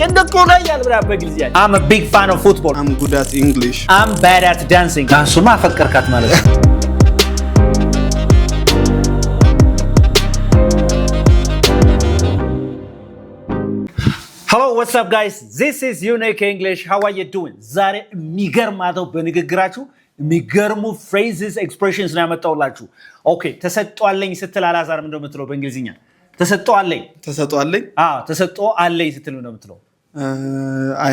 ጨንደቆና ያልብራ በእንግሊዝኛ I'm a big fan of football. I'm good at English. I'm bad at dancing. ዳንሱማ ፈቀርካት ማለት ነው። Hello, what's up guys? This is Unique English. How are you doing? ዛሬ የሚገርማው በንግግራችሁ የሚገርሙ phrases expressions ነው ያመጣውላችሁ። ኦኬ ተሰጥቷለኝ ስትል አላዛር ምን እንደምትለው በእንግሊዝኛ ተሰጥቷለኝ ተሰጥቷለኝ ስትል ምን እንደምትለው I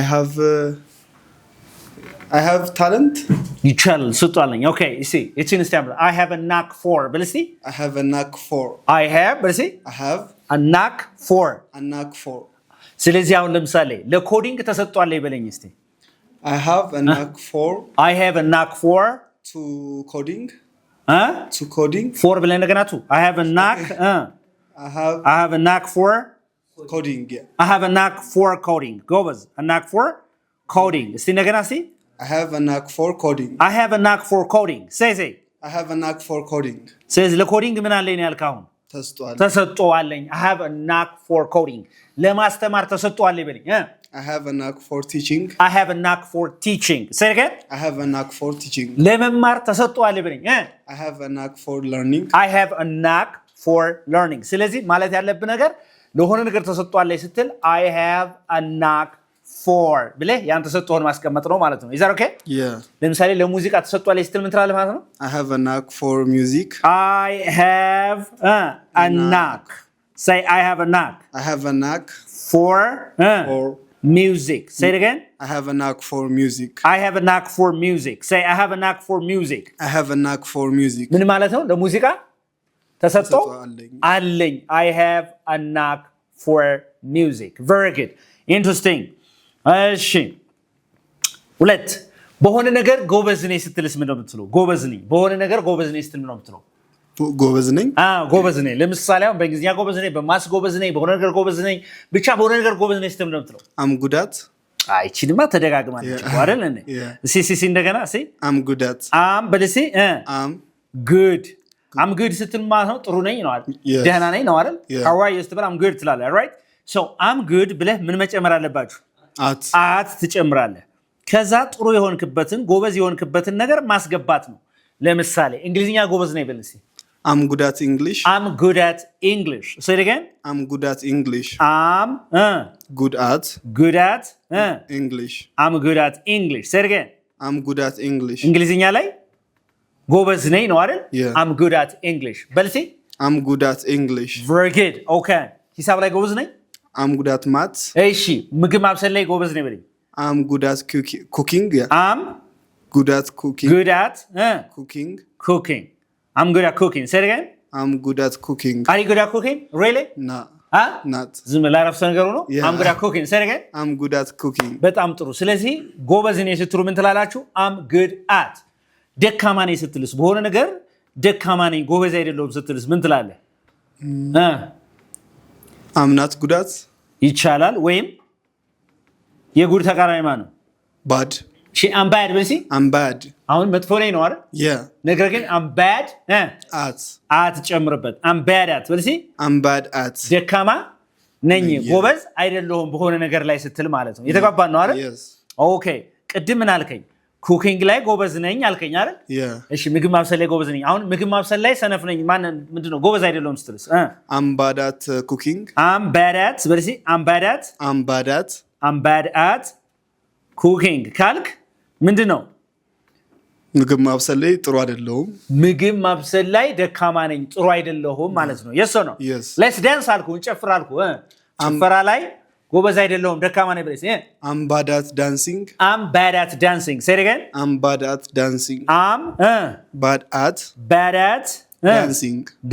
have talent. ይቻላል ሰጥቷለኝ ኦኬ እሺ እቺን ስታምፕ I have a knack for በልሲ I have a knack for በልሲ I have a knack for ስለዚህ አሁን ለምሳሌ ለኮዲንግ ተሰጥቷለኝ በለኝ እስቲ I have a knack for to coding for ብለን እንደገና ቱ I have a knack I have a knack for coding yeah. I have a knack for coding ጎበዝ a knack for coding እስቲ እንደገና እስቲ I have a knack for coding I have a knack for coding say I have a knack for coding says ለኮዲንግ ምን አለኝ ያልካው ተሰጥቷለኝ I have a knack for coding ለማስተማር ተሰጥቷለኝ በለኝ I have a knack for teaching I have a knack for teaching say again I have a knack for teaching ለመማር ተሰጥቷለኝ በለኝ I have a knack for learning I have a knack for learning ስለዚህ ማለት ያለብህ ነገር ለሆነ ነገር ተሰጥቷለኝ ስትል I have a knack for ብለህ ያን ተሰጥቶን ማስቀመጥ ነው ማለት ነው is that okay yeah ለምሳሌ ለሙዚቃ ተሰጥቷለኝ ስትል ምን ትላለህ ማለት ነው I have a knack for music I have a knack say I have a knack for music say it again I have a knack for music I have a knack for music say I have a knack for music I have a knack for music ምን ማለት ነው ለሙዚቃ ተሰጥቶ አለኝ I have a knack for music very good interesting እሺ ሁለት በሆነ ነገር ጎበዝ ነኝ ስትልስ ምን ነው የምትለው ጎበዝ ነኝ በሆነ ነገር ጎበዝ ነኝ ስትል ምን ነው የምትለው ጎበዝ ነኝ ጎበዝ ነኝ ለምሳሌ አሁን በእንግሊዝኛ ጎበዝ ነኝ በማስ ጎበዝ ነኝ በሆነ ነገር ጎበዝ ነኝ ብቻ በሆነ ነገር ጎበዝ ነኝ ስትል ምን ነው የምትለው I'm good at አይቺንማ ተደጋግማለች አይደል እንዴ ሲሲ እንደገና እሺ I'm good at በልሲ I'm good ስትል ማለት ነው ጥሩ ነኝ ነው አይደል ደህና ነኝ ነው አይደል how are you ስትል I'm good ትላለህ right so I'm good ብለህ ምን መጨመር አለባችሁ at ትጨምራለህ ከዛ ጥሩ የሆንክበትን ጎበዝ የሆንክበትን ነገር ማስገባት ነው ለምሳሌ እንግሊዝኛ ጎበዝ ነኝ በል እስቲ I'm good at English say it again I'm good at English I'm good at English I'm good at English say it again I'm good at English እንግሊዝኛ ላይ ጎበዝ ነኝ ነው አይደል I'm good at English በል እስቲ I'm good at English very good okay ሂሳብ ላይ ጎበዝ ነኝ I'm good at maths እሺ ምግብ ማብሰል ላይ ጎበዝ ነኝ በለኝ I'm good at cooking yeah. I'm good at cooking I'm good at cooking say it again I'm good at cooking are you good at cooking really no not ዝም ላረፍሰ ነገሩ ነው I'm good at cooking say it again I'm good at cooking በጣም ጥሩ ስለዚህ ጎበዝ ነኝ ስትሉ ምን ትላላችሁ I'm good at ደካማ ነኝ ስትልስ በሆነ ነገር ደካማ ነኝ ጎበዝ አይደለሁም ስትልስ ምን ትላለህ I'm not good at ይቻላል ወይም የጉድ ተቃራኒ ማለት ነው bad I'm bad በልሲ I'm bad አሁን መጥፎ ነኝ ነው አይደል yeah ነገር ግን I'm bad at ጨምርበት I'm bad at በልሲ I'm bad at ደካማ ነኝ ጎበዝ አይደለሁም በሆነ ነገር ላይ ስትል ማለት ነው የተጋባን ነው አይደል yes okay ቅድም ምን አልከኝ ኩኪንግ ላይ ጎበዝ ነኝ አልከኝ አይደል እሺ ምግብ ማብሰል ላይ ጎበዝ ነኝ አሁን ምግብ ማብሰል ላይ ሰነፍ ነኝ ምንድነው ጎበዝ አይደለሁም ስትልስ I'm bad at cooking I'm bad at በልሲ I'm bad at cooking ካልክ ምንድነው ምግብ ማብሰል ላይ ጥሩ አይደለሁም ምግብ ማብሰል ላይ ደካማ ነኝ ጥሩ አይደለሁም ማለት ነው yes or no let's dance አልኩ እንጨፍር አልኩ ጭፈራ ላይ ጎበዝ አይደለሁም ደካማ ነኝ በለስ I'm bad at dancing say it again I'm bad at dancing I'm bad at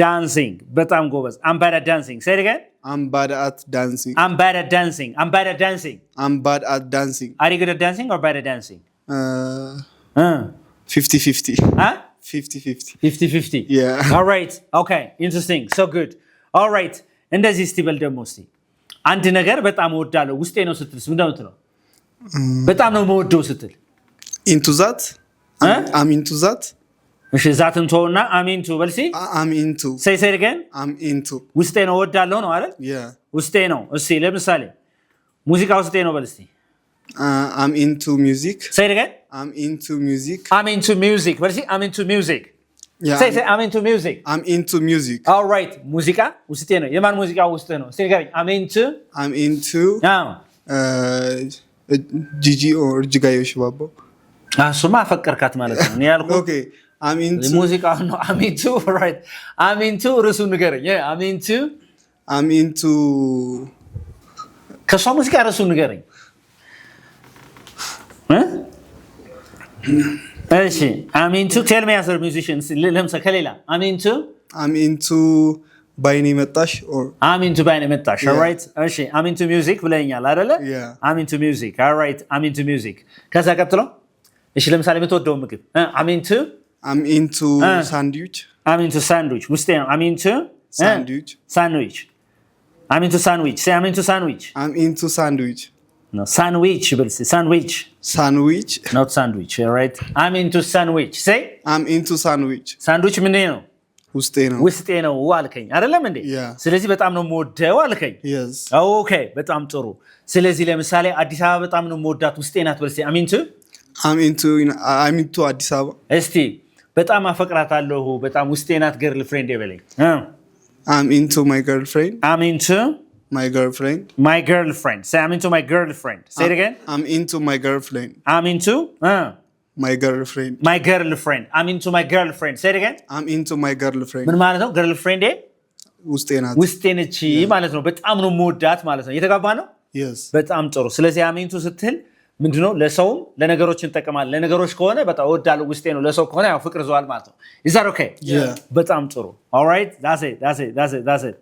dancing በጣም ጎበዝ I'm bad at dancing say it again I'm bad at dancing I'm bad at dancing are you good at dancing or bad at dancing 50-50 50-50 yeah all right okay interesting so good all right እንደዚህ ስቲበል ደግሞ እስቲ አንድ ነገር በጣም ወዳለው ውስጤ ነው ስትልስ ምን እንደምትለው በጣም ነው መወደው ስትል into that I'm into that እሺ ዛትን ተውና I'm into በልሲ I'm into say it again I'm into ውስጤ ነው ወዳለው ነው አይደል yeah ውስጤ ነው እሺ ለምሳሌ ሙዚቃ ውስጤ ነው በል እስቲ። I'm into music. Say it again. I'm into music. I'm into music. በል እስቲ I'm into music. Yeah. Say I'm into music. I'm into music. All right. ሙዚቃ ውስጤ ነው። የማን ሙዚቃ ውስጥ ነው? እስቲ ንገረኝ። I'm into Gigi or Jigayo Shibabo. እሱማ አፈቀርካት ማለት ነው። እኔ ያልኩት Okay. I'm into ሙዚቃ ነው። I'm into right. I'm into ርዕሱን ንገረኝ። I'm into ከሷ ሙዚቃ ርዕሱን ንገረኝ። እሺ I'm into tell me other musicians ለምሳሌ ከሌላ I'm into ባይኔ መጣሽ or I'm into ባይኔ መጣሽ all right እሺ I'm into music ብለኛል አይደለ I'm into music all right I'm into music ከዛ ቀጥሎ እሺ ለምሳሌ የምትወደው ምግብ I'm into sandwich I'm into sandwich ውስጤ ነው I'm into sandwich I'm into sandwich say I'm into sandwich I'm into sandwich no sandwich ብልስ sandwich not sandwich all right I'm into sandwich say I'm into sandwich ምንድን ነው ውስጤ ነው አልከኝ አይደለም እንዴ ስለዚህ በጣም ነው የምወደው አልከኝ yes okay በጣም ጥሩ ስለዚህ ለምሳሌ አዲስ አበባ በጣም ነው የምወዳት ውስጤ ናት በልስ I'm into አዲስ አበባ እስቲ በጣም አፈቅራታለሁ በጣም ውስጤ ናት girlfriend በለኝ I'm into my girlfriend my girlfriend say I'm into my girlfriend say it again I'm into my girlfriend I'm into my girlfriend I'm into my girlfriend say it again I'm into my girlfriend ምን ማለት ነው girlfriend ውስጤ ነች ማለት ነው በጣም ነው የምወዳት ማለት ነው እየተጋባ ነው yes በጣም ጥሩ ስለዚህ I'm into ስትል ምንድነው ለሰውም ለነገሮች እንጠቀማለን ለነገሮች ከሆነ በጣም እወዳለሁ ውስጤ ነው ለሰው ከሆነ ያው ፍቅር ዘዋል ማለት ነው is that okay በጣም ጥሩ all right that's it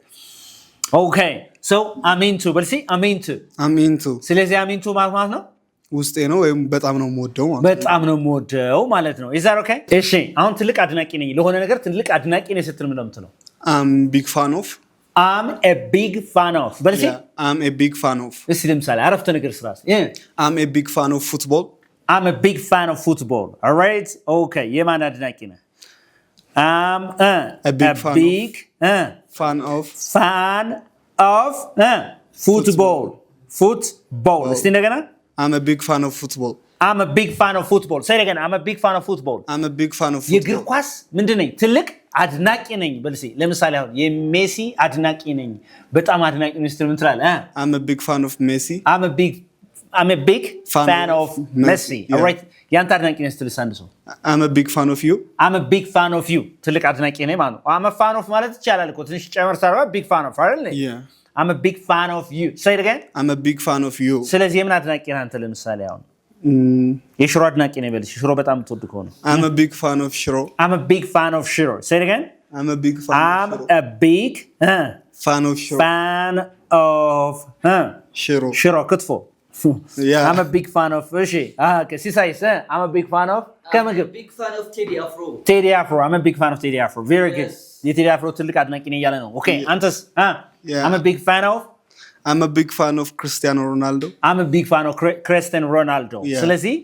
okay so I'm into በልሲ I'm into ስለዚህ I'm into ማለት ነው ውስጤ ነው ወይም በጣም ነው የምወደው ማለት ነው is that okay እሺ አሁን ትልቅ አድናቂ ነኝ ለሆነ ነገር ትልቅ አድናቂ ነኝ ስትል ምን ነው የምትለው I'm a big fan of በልሲ I'm a big fan of እስቲ ለምሳሌ አረፍተ ነገር ስራስ I'm a big fan of football I'm a big fan of football all right okay የማን አድናቂ ነህ I'm a big fan of football እስቲ እንደገና I'm a big fan of football I'm a big fan of football say it again I'm a big fan of football የእግር ኳስ ምንድነኝ ትልቅ አድናቂ ነኝ በልሲ ለምሳሌ አሁን የሜሲ አድናቂ ነኝ በጣም አድናቂ ነኝ ስትል ምን ትላለህ I'm a big fan of Messi I'm a big fan of Messi all right ያንተ አድናቂ ነኝ ስትል አንድ ሰው I'm a big fan of you I'm a big fan of you ትልቅ አድናቂ ነኝ ማለት ነው I'm a fan of ማለት ይቻላል እኮ ትንሽ ጨመር ታደርጋ big fan of አይደል I'm a big fan of you say it again I'm a big fan of you ስለዚህ የምን አድናቂ ነህ አንተ ለምሳሌ አሁን የሽሮ አድናቂ ነኝ በልሽ ሽሮ በጣም ትወድ ከሆነ I'm a big fan of shiro I'm a big fan of shiro say it again I'm a big fan of shiro ክትፎ I'm a big fan of እሺ okay ሲሳይስ I'm a big fan of ከምግብ big fan of Teddy Afro I'm a big fan of Teddy Afro very good የቴዲ አፍሮ ትልቅ አድናቂ ነኝ እያለ ነው okay አንተስ I'm a big fan of Cristiano Ronaldo I'm a big fan of Cristiano Ronaldo ስለዚህ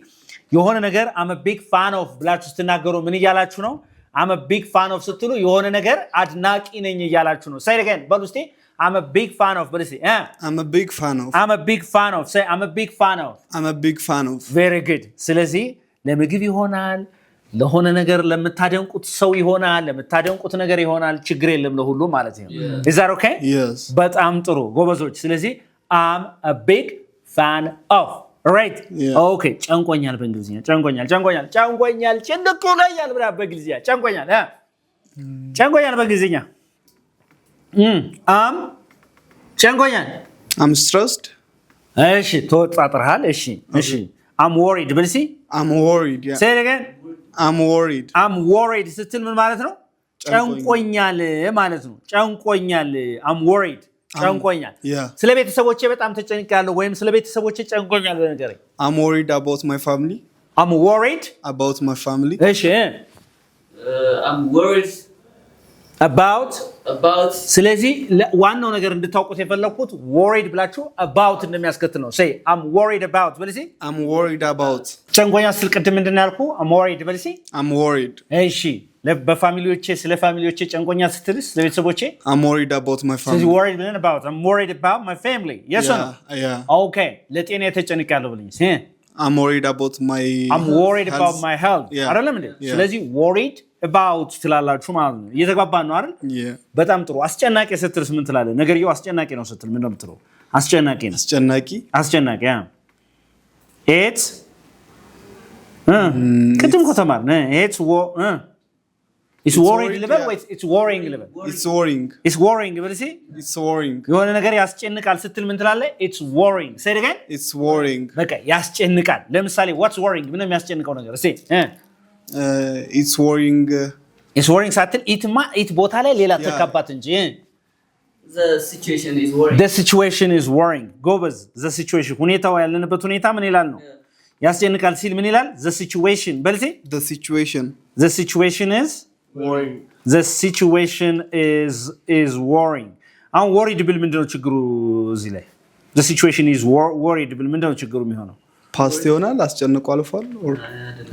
የሆነ ነገር I'm a big fan of ብላችሁ ስትናገሩ ምን እያላችሁ ነው I'm a big fan of ስትሉ የሆነ ነገር አድናቂ ነኝ እያላችሁ ነው say it again በሉ እስቲ I'm a big fan of but say I'm a big fan of say I'm a big fan of very good ስለዚህ ለምግብ ይሆናል ለሆነ ነገር ለምታደንቁት ሰው ይሆናል ለምታደንቁት ነገር ይሆናል ችግር የለም ለሁሉ ማለት ነው is that okay yes በጣም ጥሩ ጎበዞች ስለዚህ I'm a big fan of right okay ጨንቆኛል በእንግሊዝኛ ጨንቆኛል ጭንቅ ብሎኛል ብላ በእንግሊዝኛ ጨንቆኛል በእንግሊዝኛ ጨንቆኛል I'm stressed እሺ ተወጣጥረሃል እሺ I'm worried ብልሲ I'm worried yeah say it again I'm worried ስትል ምን ማለት ነው ጨንቆኛል ማለት ነው ጨንቆኛል I'm worried ጨንቆኛል ስለ ቤተሰቦቼ በጣም ተጨንቄያለሁ ወይም ስለ ቤተሰቦቼ ጨንቆኛል በነገረኝ I'm worried about my family እሺ I'm worried about ስለዚህ ዋናው ነገር እንድታውቁት የፈለኩት worried ብላችሁ about እንደሚያስከትል ነው say I'm worried about በልሲ I'm worried about ጨንቆኛ ስል ቅድም ምንድነው ያልኩ I'm worried በልሲ I'm worried እሺ በፋሚሊዎቼ ስለ ፋሚሊዎቼ ጨንቆኛ ስትልስ ለቤተሰቦቼ I'm worried about my family so worried about I'm worried about my family yes or no yeah okay ለጤና የተጨንቃለሁ ብለኝ I'm worried about my I'm worried about my health አይደለም እንዴ ስለዚህ worried about ትላላችሁ ማለት ነው እየተግባባን ነው አይደል በጣም ጥሩ አስጨናቂ ስትልስ ምን ትላለህ ነገርየው አስጨናቂ ነው ስትል ምን ነው የምትለው አስጨናቂ ነው አስጨናቂ it's ቅድም እኮ ተማርን it's worried level or it's worrying level it's worrying በልሲ it's worrying የሆነ ነገር ያስጨንቃል ስትል ምን ትላለህ it's worrying say it again it's worrying በቃ ያስጨንቃል ለምሳሌ what's worrying ምን የሚያስጨንቀው ነገር እሺ it's worrying ሳትል it ቦታ ላይ ሌላ ተካባት እንጂ the situation is worrying ጎበዝ the situation ሁኔታው ያለንበት ሁኔታ ምን ይላል ነው ያስጨንቃል ሲል ምን ይላል the situation በልሲ the situation is worrying the situation is worrying አሁን worried ብል ምንድነው ችግሩ እዚህ ላይ the situation is worried ብል ምንድነው ችግሩ የሚሆነው ፓስት ይሆናል አስጨንቆ አልፏል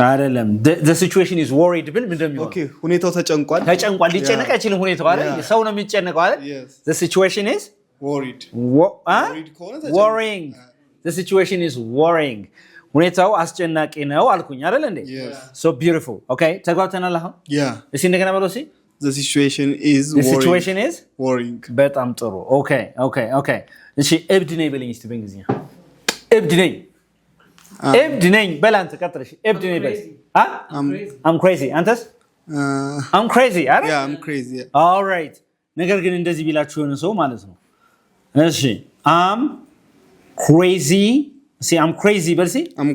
አይደለም the situation is worried ብል ምንድነው የሚሆነው ኦኬ ሁኔታው ተጨንቋል ሊጨነቅ አይችልም ሁኔታው አይደል ሰው ነው የሚጨነቀው አይደል the situation is worrying the situation is worrying ሁኔታው አስጨናቂ ነው አልኩኝ አይደል እንዴ so beautiful okay ተጓተናል አሁን እሺ እንደገና በለው እሺ the situation is worrying በጣም ጥሩ okay እሺ እብድ ነኝ በለኝ እስቲ በእንግሊዝኛ እብድ ነኝ በላንተ ቀጥረሽ እብድ ነኝ በል I'm crazy አንተስ I'm crazy አይደል yeah I'm crazy all right ነገር ግን እንደዚህ ቢላችሁ የሆነ ሰው ማለት ነው እሺ I'm crazy say I'm crazy በልሲ I'm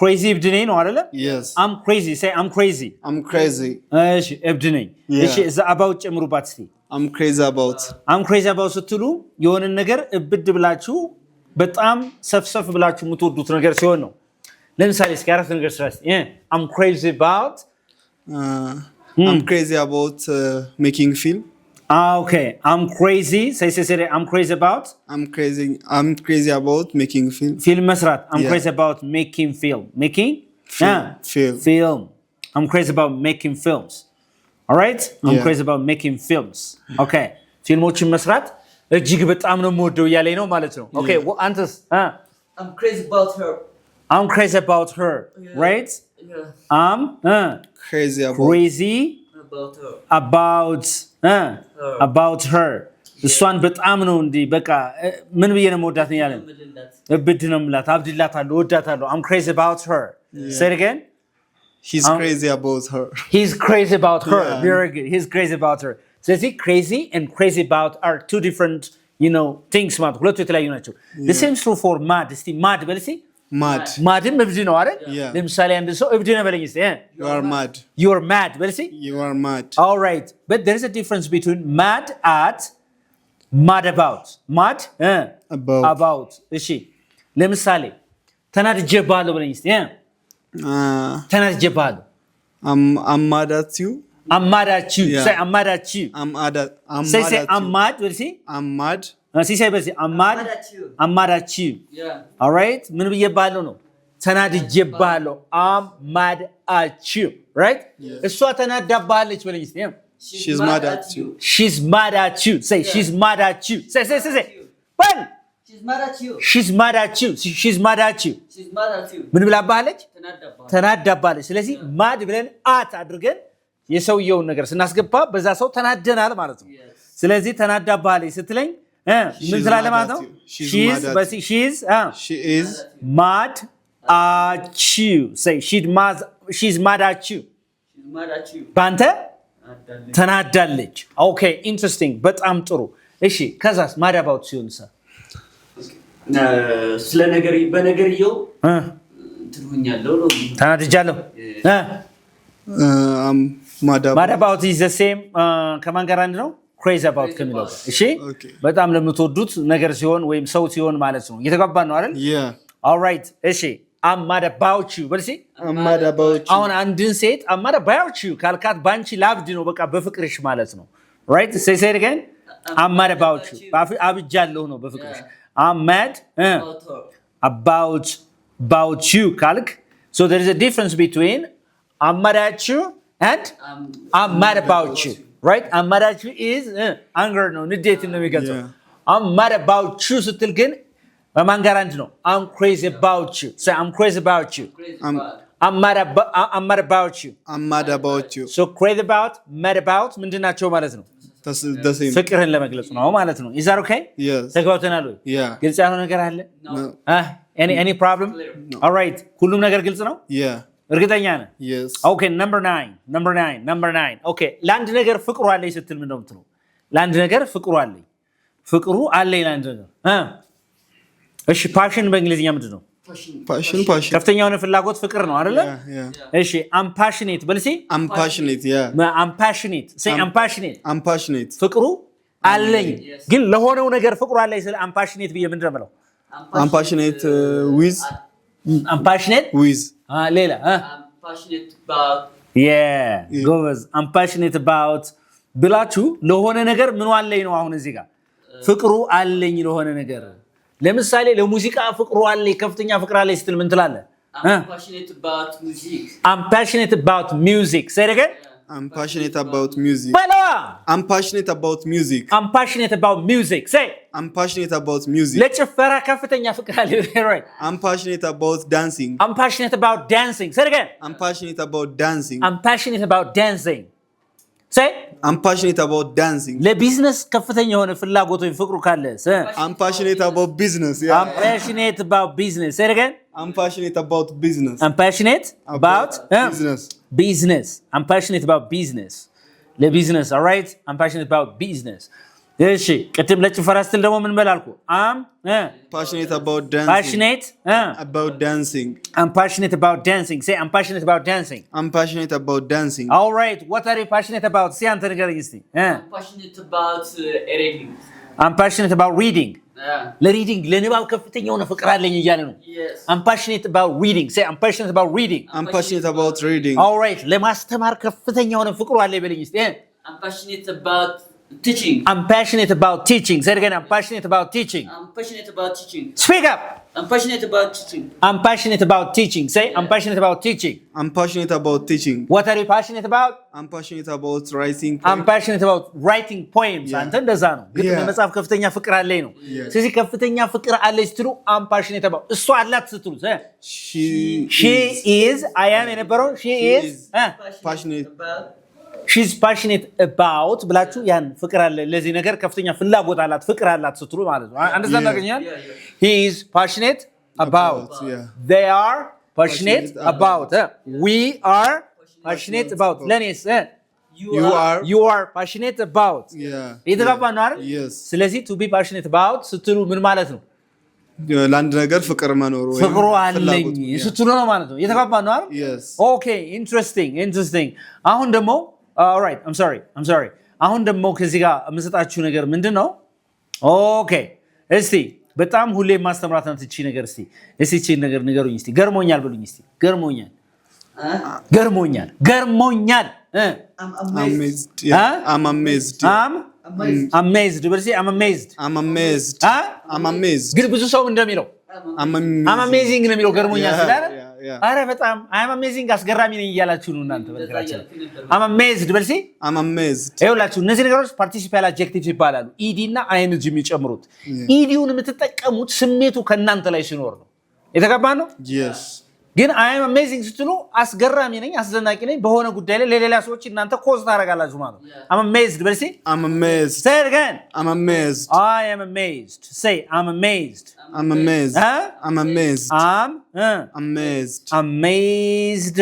crazy እብድ ነኝ ነው አይደለ yes I'm crazy say I'm crazy እሺ እብድ ነኝ እሺ እዛ about ጨምሩባት እስቲ I'm crazy about ስትሉ የሆነ ነገር እብድ ብላችሁ በጣም ሰፍሰፍ ብላችሁ የምትወዱት ነገር ሲሆን ነው ለምሳሌ እስኪ አራት ነገር ስራስ I'm crazy about making film okay I'm crazy say I'm crazy about making film መስራት I'm crazy about making film I'm crazy about making films all right I'm crazy about making films okay ፊልሞችን መስራት እጅግ በጣም ነው የምወደው ያለኝ ነው ማለት ነው okay አንተስ I'm crazy about her right I'm crazy about her እሷን በጣም ነው እንዴ በቃ ምን ብዬ ነው የምወዳት ነው ያለኝ እብድ ነው የምላት አብድላታለሁ ወዳታለሁ I'm crazy about her say it again he's crazy about her very good he's crazy about her ስለዚህ crazy and crazy about are two different things ማለት ሁለቱ የተለያዩ ናቸው the same is true for mad እስቲ mad በልሲ ማድም እብድ ነው አይደል ለምሳሌ አንድ ሰው እብድ ነው በለኝ እስቲ you are mad በልሲ all right but there is a difference between mad about እሺ ለምሳሌ ተናድጄብሃለሁ በለኝ እስቲ ተናድጄብሃለሁ I'm mad at you I'm mad at you say I'm mad at you say I'm mad በልሲ say በልሲ I'm mad at you all right ምን ብዬብሃለሁ ነው ተናድጄብሃለሁ I'm mad at you right እሷ ተናዳብሃለች በለኝ እስቲ she's mad at you say she's mad at you say well she's mad at you ምን ብላብሃለች ተናዳብሃለች ስለዚህ mad ብለን at አድርገን የሰውየውን ነገር ስናስገባ በዛ ሰው ተናደናል ማለት ነው ስለዚህ ተናዳብሃለች ስትለኝ ምን ትላለህ ማለት ነው she is mad at you say she's mad at you ባንተ ተናዳለች ኦኬ ኢንትረስቲንግ በጣም ጥሩ እሺ ከዛስ mad about ሲሆንሳ ስለ ነገር በነገርየው ትልሁኛለሁ ነው ተናድጃለሁ mad about is the same ከማን ጋር አንድ ነው crazy about ከሚለው ጋር እሺ በጣም ለምትወዱት ነገር ሲሆን ወይም ሰው ሲሆን ማለት ነው እየተጋባን ነው አይደል all right እሺ I'm mad about you በልሲ I'm mad about you አሁን አንድን ሴት I'm mad about you ካልካት ባንቺ ላብድ ነው በቃ በፍቅርሽ ማለት ነው right? Say it again. I'm mad about you. አብጃለሁ ነው በፍቅርሽ I'm mad about you ካልክ so there is a difference between I'm mad at you and I'm mad about you, right? I'm mad at you is anger ነው ንዴት ነው የሚገልጸው I'm mad about you ስትል ግን በማን ጋር አንድ ነው I'm crazy about you. Say I'm crazy about you. I'm mad about you. I'm mad about you. So crazy about, mad about ምንድናቸው ማለት ነው? The same. ፍቅርን ለመግለጽ ነው ማለት ነው. Is that okay? Yes. ተግባብተናል ወይ? Yeah. ግልጽ ያልሆነ ነገር አለ? No. Any problem? No. All right. ሁሉም ነገር ግልጽ ነው? Yeah. እርግጠኛ ነህ? Yes. Okay, number 9. Okay. ለአንድ ነገር ፍቅሩ አለኝ ስትል ምን ነው የምትለው? ለአንድ ነገር ፍቅሩ አለኝ ለአንድ ነገር እሺ ፓሽን በእንግሊዝኛ ምንድን ነው? Passion. ከፍተኛ የሆነ ፍላጎት ፍቅር ነው አይደለ? Yeah. እሺ I'm passionate በል እስኪ I'm passionate, yeah. I'm passionate. Say I'm passionate. I'm passionate. ፍቅሩ አለኝ ግን ለሆነው ነገር ፍቅሩ አለኝ ስለ I'm passionate ብዬ ምንድን ነው የምለው? I'm passionate with. I'm passionate with. ሌላ I'm passionate about. Yeah. ጎበዝ I'm passionate about ብላችሁ ለሆነ ነገር ምን አለኝ ነው አሁን እዚህ ጋር ፍቅሩ አለኝ ለሆነ ነገር ለምሳሌ ለሙዚቃ ፍቅሩ አለኝ ከፍተኛ ፍቅር አለኝ ስትል ምን ትላለህ? I'm passionate about music. I'm passionate about music. Say it again. I'm passionate about music. በለዋ I'm passionate about music. I'm passionate about music. Say I'm passionate about music. ለጭፈራ ከፍተኛ ፍቅር አለኝ. Right. I'm passionate about dancing. I'm passionate about dancing. Say it again. I'm passionate about dancing. I'm passionate about dancing. Say I'm passionate about dancing. ለቢዝነስ ከፍተኛ የሆነ ፍላጎት ወይ ፍቅሩ ካለ I'm passionate about business. Yeah. I'm passionate about business. Say it again. I'm passionate about business. I'm passionate about business. Business. I'm passionate about business. ለቢዝነስ. All right? I'm passionate about business. እሺ ቅድም ለጭፈራ ስትል ደግሞ ምን በላልኩ? I'm passionate about dancing. passionate about dancing. I'm passionate about dancing. Say I'm passionate about dancing. I'm passionate about dancing. All right. What are you passionate about? See አንተ ንገረኝ እስቲ. I'm passionate about reading. I'm passionate about reading. ለሪዲንግ ለንባብ ከፍተኛ የሆነ ፍቅር አለኝ እያለ ነው። Yes. I'm passionate about reading. Say I'm passionate about reading. I'm passionate about reading. All right. ለማስተማር ከፍተኛ የሆነ ፍቅሩ አለኝ በለኝ እስቲ. I'm passionate about teaching. I'm passionate about teaching. Say it again. I'm passionate about teaching. I'm passionate about teaching. Speak up. I'm passionate about teaching. I'm passionate about teaching. Say I'm passionate about teaching. I'm passionate about teaching. What are you passionate about? I'm passionate about writing. I'm passionate about writing poems. አንተ እንደዛ ነው። ግን መጽሐፍ ከፍተኛ ፍቅር አለኝ ነው። ስለዚህ ከፍተኛ ፍቅር አለኝ ስትሉ I'm passionate about እሷ አላት ስትሉ she is I am የነበረው she is passionate about. she's passionate about ብላችሁ ያን ፍቅር አለ ለዚህ ነገር ከፍተኛ ፍላጎት አላት ፍቅር አላት ስትሉ ማለት ነው። አንደዛ እናገኛለን። He is passionate about. They are passionate about. We are passionate about. ለኔስ you are passionate about. የተባባን ነው አይደል? Yes. ስለዚህ to be passionate about ስትሉ ምን ማለት ነው? ለአንድ ነገር ፍቅር መኖር ወይ ፍቅሩ አለኝ ስትሉ ነው ማለት ነው። የተባባን ነው አይደል? Yes. Okay, interesting. አሁን ደግሞ all right, I'm sorry. አሁን ደግሞ ከዚህ ጋር የምሰጣችሁ ነገር ምንድነው? ኦኬ እስቲ በጣም ሁሌ ማስተምራት ነው እቺ ነገር እስቲ እቺ ነገር ንገሩኝ እስቲ ገርሞኛል ብሉኝ እስቲ ገርሞኛል I'm amazed. I'm amazed. amazed በርሲ I'm amazed ግን ብዙ ሰው እንደሚለው I'm amazing ነው የሚለው ገርሞኛል ስላለ አረ በጣም I'm amazing አስገራሚ ነኝ እያላችሁ ነው እናንተ በልካችሁ I'm amazed በርሲ I'm amazed ይኸውላችሁ እነዚህ ነገሮች ፓርቲሲፓል አድጀክቲቭስ ይባላሉ ኢዲ እና አይንጂ የሚጨምሩት ኢዲውን የምትጠቀሙት ስሜቱ ከእናንተ ላይ ሲኖር ነው የተገባ ነው yes ግን I am amazing ስትሉ አስገራሚ ነኝ አስደናቂ ነኝ በሆነ ጉዳይ ላይ ለሌላ ሰዎች እናንተ ኮዝ ታረጋላችሁ ማለት I'm amazed በርሲ I'm amazed say it again I'm amazed I am amazed say I'm amazed I'm amazed I'm amazed amazed amazed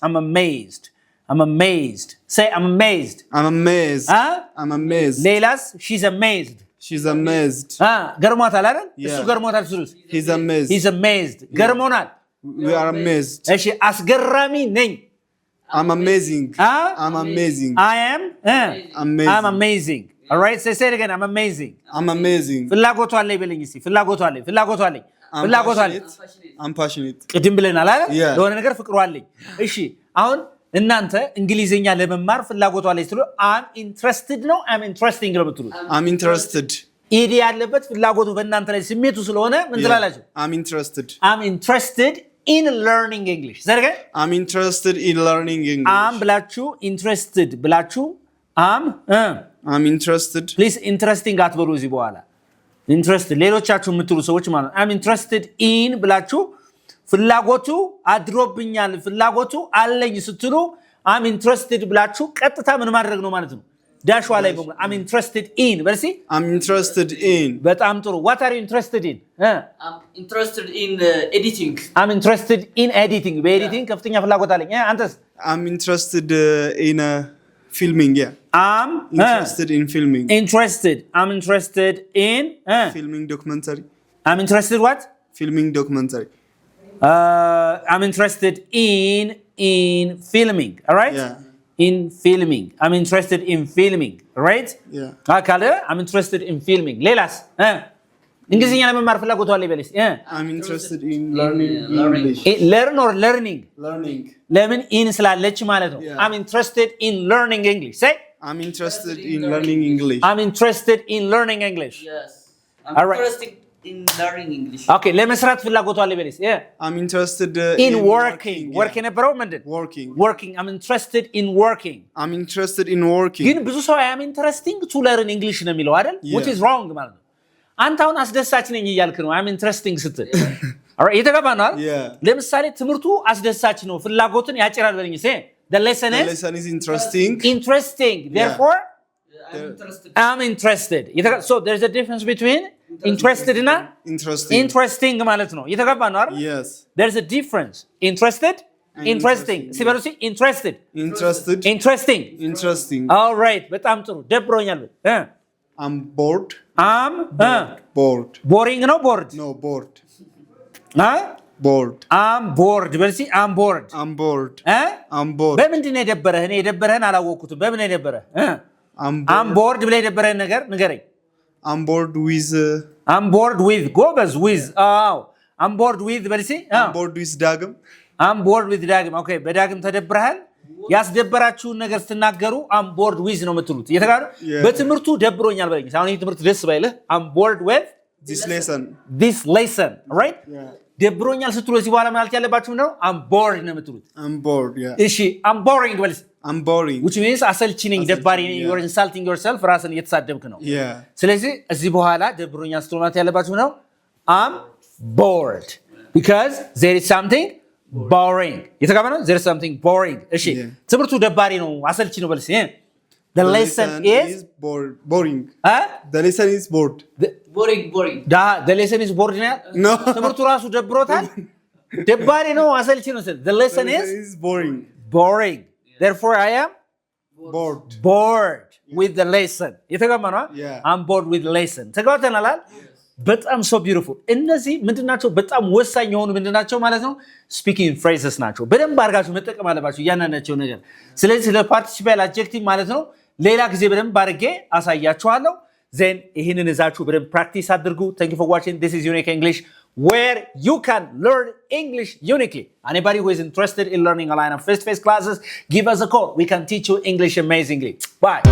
I'm amazed I'm amazed say I'm amazed I'm amazed I'm amazed ሌላስ she's amazed ገርሟታል አይደል እሱ ገርሟታል ስሉስ he's amazed ገርሞናል we are amazed እሺ አስገራሚ ነኝ I'm amazing I'm amazing I am I'm amazing all right say it again I'm amazing ፍላጎቱ አለኝ በለኝ እስቲ ፍላጎቱ አለኝ I'm passionate ቅድም ብለናል አይደል ለሆነ ነገር ፍቅሩ አለኝ እሺ አሁን እናንተ እንግሊዝኛ ለመማር ፍላጎቱ አለኝ ስትሉ I'm interested ነው I'm interesting ነው የምትሉት። I'm interested ኢዲ ያለበት ፍላጎቱ በእናንተ ላይ ስሜቱ ስለሆነ ምን ትላላችሁ? I'm interested in learning English። ዘርገ I'm interested in learning English am ብላችሁ interested ብላችሁ I'm interested please interesting አትበሉ እዚህ በኋላ interested ሌሎቻችሁ የምትሉ ሰዎች ማለት ነው። I'm interested in ብላችሁ ፍላጎቱ አድሮብኛል ፍላጎቱ አለኝ ስትሉ I'm interested ብላችሁ ቀጥታ ምን ማድረግ ነው ማለት ነው? ዳሽዋ ላይ በሙሉ I'm interested in በርሲ I'm interested in በጣም ጥሩ what are you interested in? I'm interested in editing. I'm interested in editing በኤዲቲንግ ከፍተኛ ፍላጎት አለኝ። አንተስ? I'm interested in filming I'm interested in filming I'm interested in filming documentary I'm interested what? filming documentary I'm interested in filming all right in filming I'm interested in filming right ካለ I'm interested in filming ሌላስ እንግሊዝኛ ለመማር ፍላጎቱ አለ ይበልስ I'm interested in learning English learn or learning ለምን in ስላለች ማለት ነው I'm interested in learning English say I'm interested in learning English I'm interested in learning English Yes. All right. Interested in learning English. Okay ለመስራት ፍላጎቱ አለ ይበልስ I'm interested in working work የነበረው ምንድን working I'm interested in working I'm interested in working ግን ብዙ ሰው I'm interesting to learn English ነው የሚለው አይደል which is wrong ማለት ነው አንተ አሁን አስደሳች ነኝ እያልክ ነው I'm interesting ስትል alright የተገባናል ለምሳሌ ትምህርቱ አስደሳች ነው ፍላጎትን ያጭራል በለኝ the lesson is interesting therefore I'm interested so there's a difference between interested እና interesting ማለት ነው የተገባናል አይደል yes there's a difference interesting ሲበሉ interested interesting all right በጣም ጥሩ ደብሮኛል I'm bored boring ነው bored no bored I'm bored በልሲ I'm bored በምንድን ነው የደበረህ እኔ የደበረህን አላወቅኩትም በምን ነው የደበረህ I'm bored ብለህ የደበረህን ነገር ንገረኝ I'm bored with ጎበዝ with I'm bored with በልሲ I'm bored with ዳግም I'm bored with ዳግም ኦኬ በዳግም ተደብረሃል ያስደበራችሁን ነገር ስትናገሩ I'm bored with ነው የምትሉት እየተጋሩ በትምህርቱ ደብሮኛል በለኝ አሁን ይሄ ትምህርት ደስ ባይልህ I'm bored with this lesson right ደብሮኛል ስትሉ እዚህ በኋላ ማለት ያለባችሁ ነው I'm bored ነው የምትሉት እሺ I'm boring በልስ I'm boring which means አሰልቺ ነኝ ደባሪ ነኝ you're insulting yourself ራስን እየተሳደብክ ነው ስለዚህ እዚህ በኋላ ደብሮኛል ስትሉ ማለት ያለባችሁ ነው I'm bored because there is something boring የተጋባነው there is something boring እሺ ትምህርቱ ደባሪ ነው አሰልቺ ነው በልስ the lesson is boring the lesson is bored boring the lesson is bored no ትምህርቱ ራሱ ደብሮታል ደባሪ ነው አሰልቺ ነው the lesson is boring therefore I am bored with the lesson የተጋባነው I'm bored with the lesson ተጋባተናል በጣም so beautiful እነዚህ ምንድናቸው በጣም ወሳኝ የሆኑ ምንድናቸው ማለት ነው speaking phrases ናቸው በደንብ አድርጋችሁ መጠቀም አለባችሁ ያናናቸው ነገር ስለዚህ ስለ participial adjective ማለት ነው ሌላ ጊዜ በደንብ አድርጌ አሳያችኋለሁ then ይሄንን እዛችሁ በደንብ practice አድርጉ thank you for watching this is Unique English where you can learn English uniquely anybody who is interested in learning online and face-to-face classes give us a call we can teach you English amazingly bye